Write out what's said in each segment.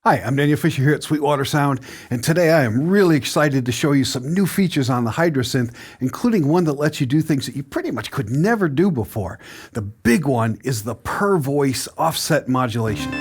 Hi, I'm Daniel Fisher here at Sweetwater Sound, and today I am really excited to show you some new features on the Hydrasynth, including one that lets you do things that you pretty much could never do before. The big one is the per voice offset modulation.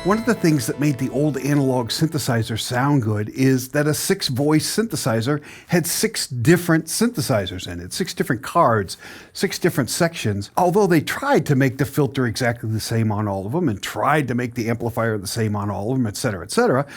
One of the things that made the old analog synthesizer sound good is that a 6-voice synthesizer had 6 different synthesizers in it, 6 different cards, 6 different sections. Although they tried to make the filter exactly the same on all of them and tried to make the amplifier the same on all of them, etc.,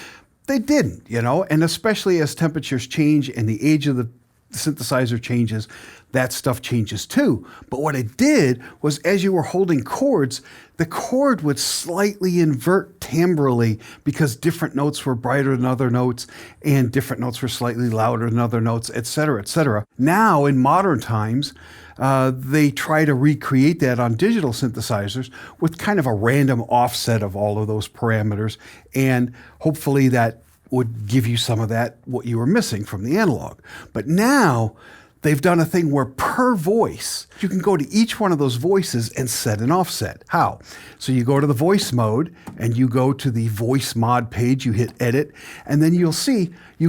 they didn't, and especially as temperatures change and the age of the synthesizer changes, that stuff changes too. But what it did was, as you were holding chords, the chord would slightly invert timbrally because different notes were brighter than other notes and different notes were slightly louder than other notes, etc. Now, in modern times, they try to recreate that on digital synthesizers with kind of a random offset of all of those parameters, and hopefully that would give you some of that, what you were missing from the analog. But now, they've done a thing where per voice, you can go to each one of those voices and set an offset. How? So you go to the voice mode and you go to the voice mod page, you hit edit, and then you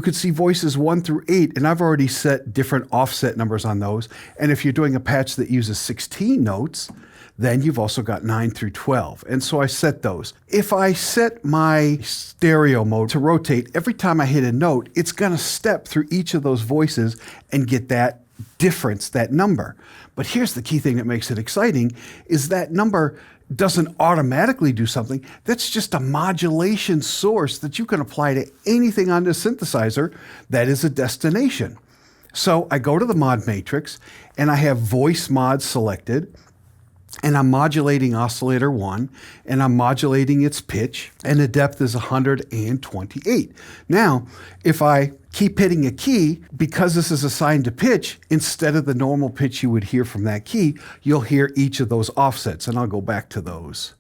could see voices 1 through 8, and I've already set different offset numbers on those. And if you're doing a patch that uses 16 notes, then you've also got 9 through 12. And so I set those. If I set my stereo mode to rotate, every time I hit a note, it's gonna step through each of those voices and get that difference, that number. But here's the key thing that makes it exciting, is that number doesn't automatically do something. That's just a modulation source that you can apply to anything on this synthesizer that is a destination. So I go to the mod matrix and I have voice mod selected, and I'm modulating oscillator 1, and I'm modulating its pitch, and the depth is 128. Now, if I keep hitting a key, because this is assigned to pitch, instead of the normal pitch you would hear from that key, you'll hear each of those offsets, and I'll go back to those.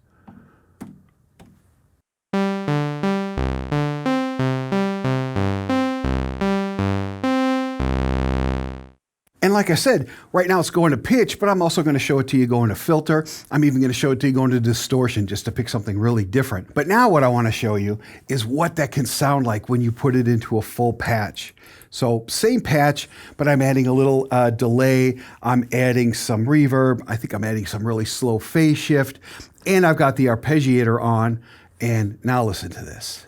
And like I said, right now it's going to pitch, but I'm also going to show it to you going to filter. I'm even going to show it to you going to distortion, just to pick something really different. But now what I want to show you is what that can sound like when you put it into a full patch. So same patch, but I'm adding a little delay. I'm adding some reverb. I think I'm adding some really slow phase shift. And I've got the arpeggiator on. And now listen to this.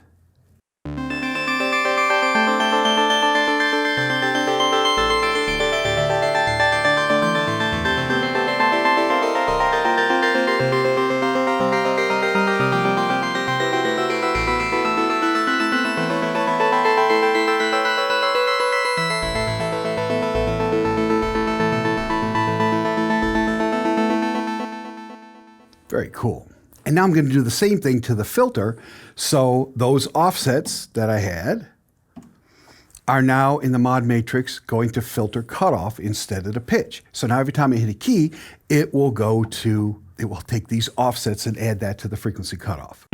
Very cool. And now I'm going to do the same thing to the filter. So those offsets that I had are now in the mod matrix going to filter cutoff instead of the pitch. So now every time I hit a key, it will take these offsets and add that to the frequency cutoff.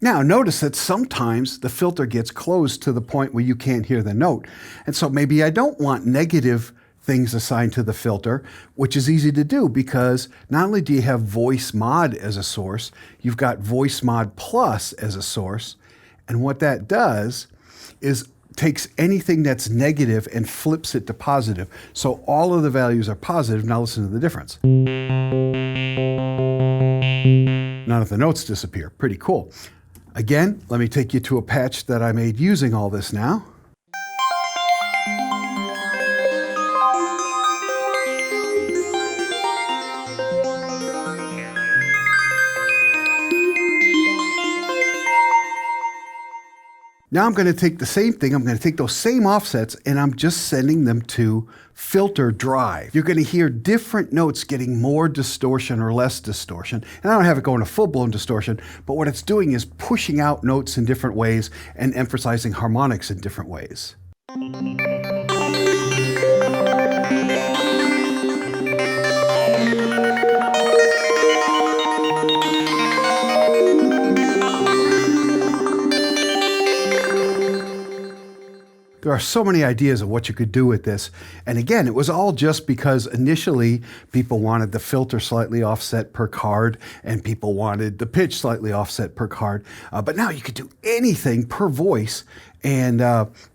Now notice that sometimes the filter gets closed to the point where you can't hear the note. And so maybe I don't want negative things assigned to the filter, which is easy to do because not only do you have voice mod as a source, you've got voice mod plus as a source. And what that does is takes anything that's negative and flips it to positive. So all of the values are positive. Now listen to the difference. None of the notes disappear. Pretty cool. Again, let me take you to a patch that I made using all this now. Now I'm going to take the same thing, I'm going to take those same offsets, and I'm just sending them to filter drive. You're going to hear different notes getting more distortion or less distortion. And I don't have it going to full-blown distortion, but what it's doing is pushing out notes in different ways and emphasizing harmonics in different ways. There are so many ideas of what you could do with this. And again, it was all just because initially people wanted the filter slightly offset per card and people wanted the pitch slightly offset per card. But now you could do anything per voice. And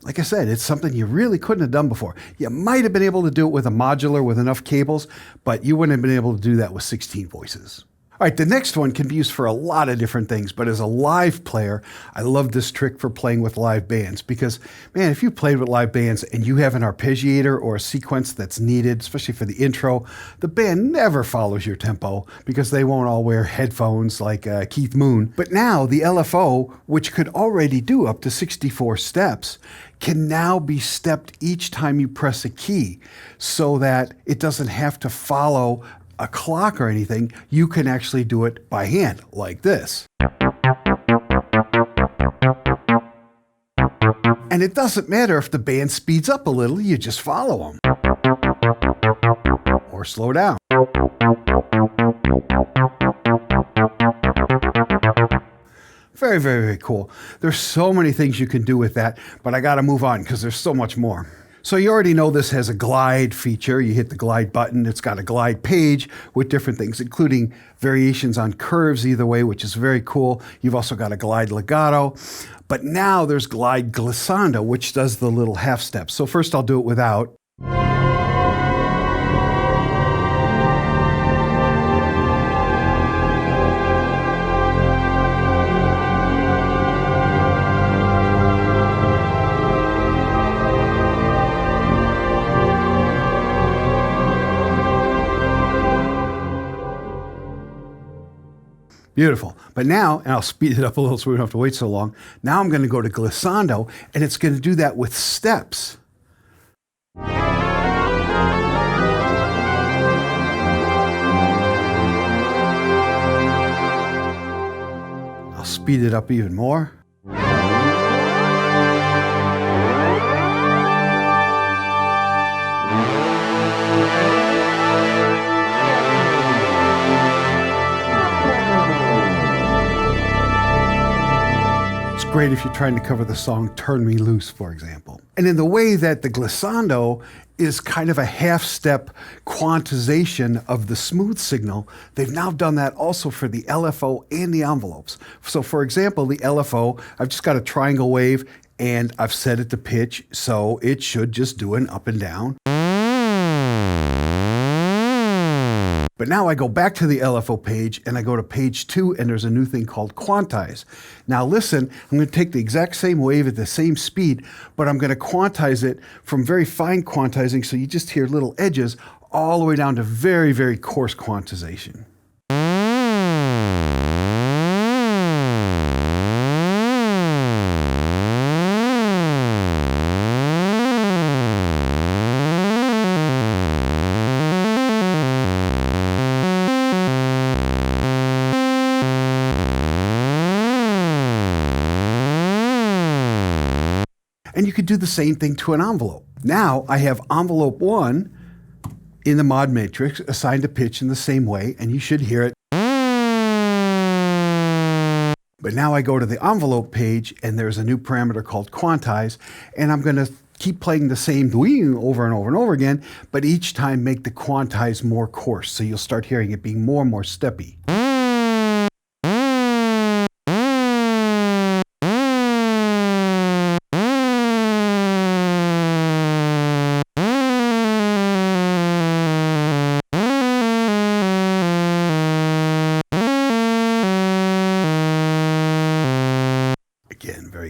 like I said, it's something you really couldn't have done before. You might have been able to do it with a modular with enough cables, but you wouldn't have been able to do that with 16 voices. All right, the next one can be used for a lot of different things, but as a live player, I love this trick for playing with live bands because, man, if you played with live bands and you have an arpeggiator or a sequence that's needed, especially for the intro, the band never follows your tempo because they won't all wear headphones like Keith Moon. But now the LFO, which could already do up to 64 steps, can now be stepped each time you press a key so that it doesn't have to follow a clock or anything. You can actually do it by hand like this. And it doesn't matter if the band speeds up a little, you just follow them. Or slow down. Very, very, very cool. There's so many things you can do with that, but I got to move on because there's so much more. So you already know this has a glide feature. You hit the glide button. It's got a glide page with different things, including variations on curves either way, which is very cool. You've also got a glide legato. But now there's glide glissando, which does the little half steps. So first I'll do it without. Beautiful. But now, and I'll speed it up a little so we don't have to wait so long. Now I'm going to go to glissando, and it's going to do that with steps. I'll speed it up even more. Great if you're trying to cover the song Turn Me Loose, for example. And in the way that the glissando is kind of a half-step quantization of the smooth signal, they've now done that also for the LFO and the envelopes. So for example, the LFO, I've just got a triangle wave and I've set it to pitch, so it should just do an up and down. But now I go back to the LFO page and I go to page 2 and there's a new thing called Quantize. Now listen, I'm going to take the exact same wave at the same speed, but I'm going to quantize it from very fine quantizing, so you just hear little edges, all the way down to very, very coarse quantization. And you could do the same thing to an envelope. Now I have envelope 1 in the mod matrix assigned a pitch in the same way, and you should hear it. But now I go to the envelope page and there's a new parameter called quantize, and I'm going to keep playing the same over and over and over again, but each time make the quantize more coarse, so you'll start hearing it being more and more steppy.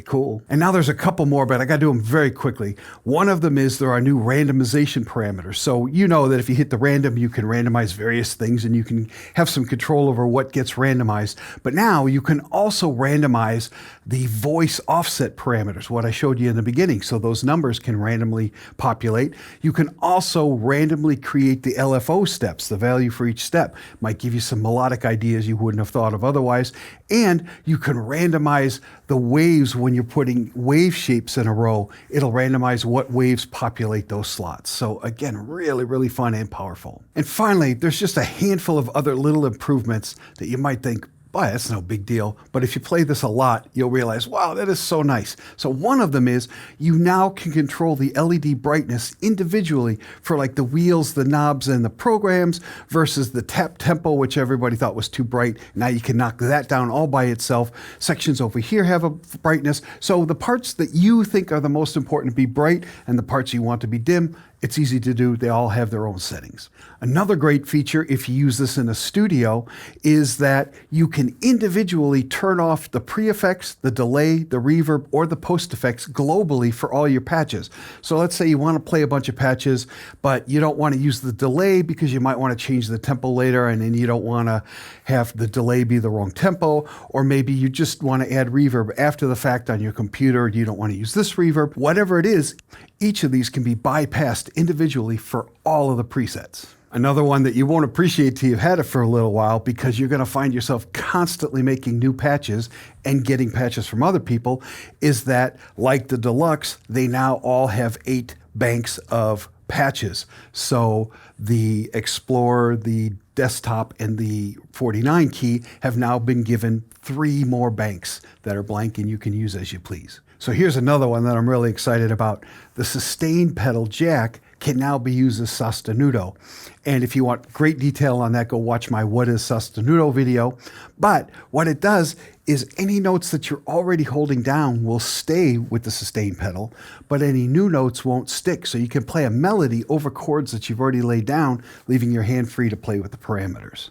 Cool. And now there's a couple more, but I got to do them very quickly. One of them is there are new randomization parameters. So you know that if you hit the random, you can randomize various things and you can have some control over what gets randomized. But now you can also randomize the voice offset parameters, what I showed you in the beginning. So those numbers can randomly populate. You can also randomly create the LFO steps, the value for each step. Might give you some melodic ideas you wouldn't have thought of otherwise. And you can randomize the waves when you're putting wave shapes in a row. It'll randomize what waves populate those slots. So again, really, really fun and powerful. And finally, there's just a handful of other little improvements that you might think, boy, that's no big deal. But if you play this a lot, you'll realize, wow, that is so nice. So one of them is you now can control the LED brightness individually for like the wheels, the knobs, and the programs versus the tap tempo, which everybody thought was too bright. Now you can knock that down all by itself. Sections over here have a brightness. So the parts that you think are the most important to be bright and the parts you want to be dim, it's easy to do. They all have their own settings. Another great feature, if you use this in a studio, is that you can individually turn off the pre-effects, the delay, the reverb, or the post-effects globally for all your patches. So let's say you want to play a bunch of patches, but you don't want to use the delay because you might want to change the tempo later, and then you don't want to have the delay be the wrong tempo, or maybe you just want to add reverb after the fact on your computer. You don't want to use this reverb. Whatever it is, each of these can be bypassed individually for all of the presets. Another one that you won't appreciate till you've had it for a little while, because you're going to find yourself constantly making new patches and getting patches from other people, is that like the Deluxe, they now all have 8 banks of patches. So the Explorer, the Desktop, and the 49 key have now been given 3 more banks that are blank and you can use as you please. So here's another one that I'm really excited about. The sustain pedal jack can now be used as sostenuto. And if you want great detail on that, go watch my What is Sostenuto video. But what it does is any notes that you're already holding down will stay with the sustain pedal, but any new notes won't stick. So you can play a melody over chords that you've already laid down, leaving your hand free to play with the parameters.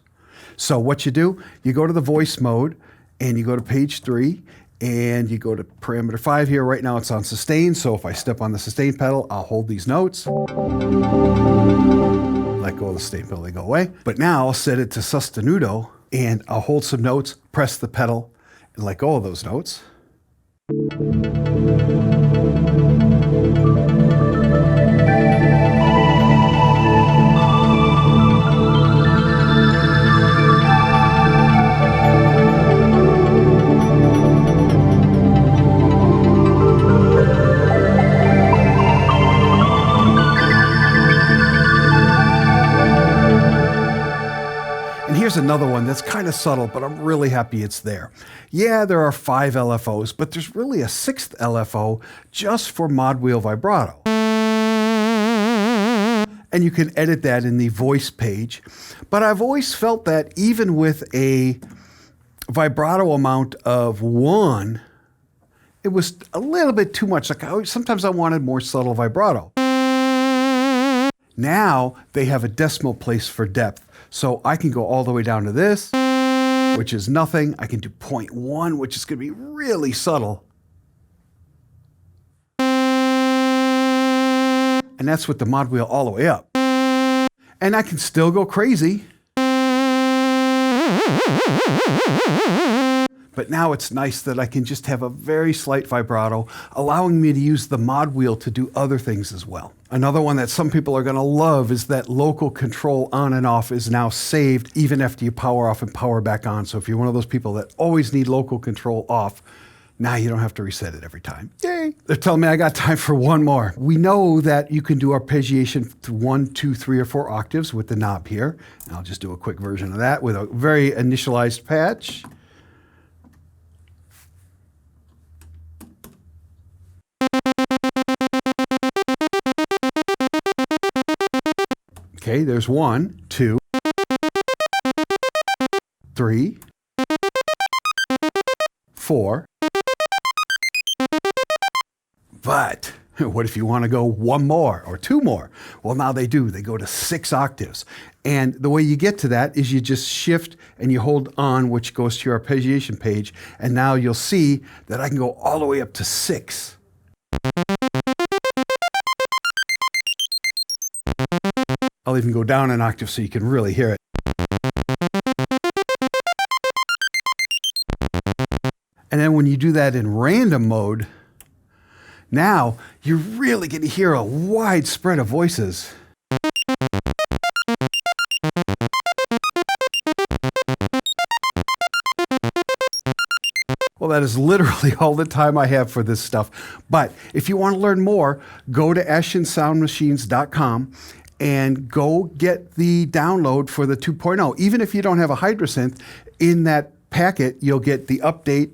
So what you do, you go to the voice mode and you go to page 3, and you go to parameter 5 here. Right now it's on sustain, so if I step on the sustain pedal, I'll hold these notes. Let go of the sustain pedal, they go away. But now I'll set it to sostenuto, and I'll hold some notes, press the pedal, and let go of those notes. Here's another one that's kind of subtle, but I'm really happy it's there. Yeah, there are 5 LFOs, but there's really a 6th LFO just for mod wheel vibrato. And you can edit that in the voice page. But I've always felt that even with a vibrato amount of 1, it was a little bit too much. Like sometimes I wanted more subtle vibrato. Now they have a decimal place for depth. So I can go all the way down to this, which is nothing. I can do 0.1, which is going to be really subtle. And that's with the mod wheel all the way up. And I can still go crazy. But now it's nice that I can just have a very slight vibrato, allowing me to use the mod wheel to do other things as well. Another one that some people are going to love is that local control on and off is now saved even after you power off and power back on. So if you're one of those people that always need local control off, now you don't have to reset it every time. Yay! They're telling me I got time for one more. We know that you can do arpeggiation to 1, 2, 3, or 4 octaves with the knob here. And I'll just do a quick version of that with a very initialized patch. Okay, there's 1, 2, 3, 4. But what if you want to go 1 more or 2 more? Well, now they do. They go to 6 octaves. And the way you get to that is you just shift and you hold on, which goes to your arpeggiation page. And now you'll see that I can go all the way up to 6. I'll even go down an octave so you can really hear it. And then when you do that in random mode, now you're really going to hear a wide spread of voices. Well, that is literally all the time I have for this stuff. But if you want to learn more, go to AshenSoundMachines.com and go get the download for the 2.0. Even if you don't have a Hydrasynth, in that packet, you'll get the update.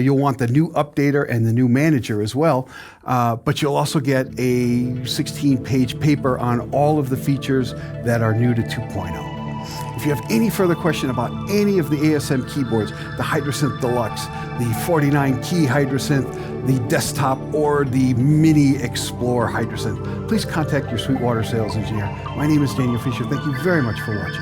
You'll want the new updater and the new manager as well. But you'll also get a 16-page paper on all of the features that are new to 2.0. If you have any further question about any of the ASM keyboards, the Hydrasynth Deluxe, the 49-key Hydrasynth, the desktop, or the Mini Explore Hydrasynth, please contact your Sweetwater sales engineer. My name is Daniel Fisher. Thank you very much for watching.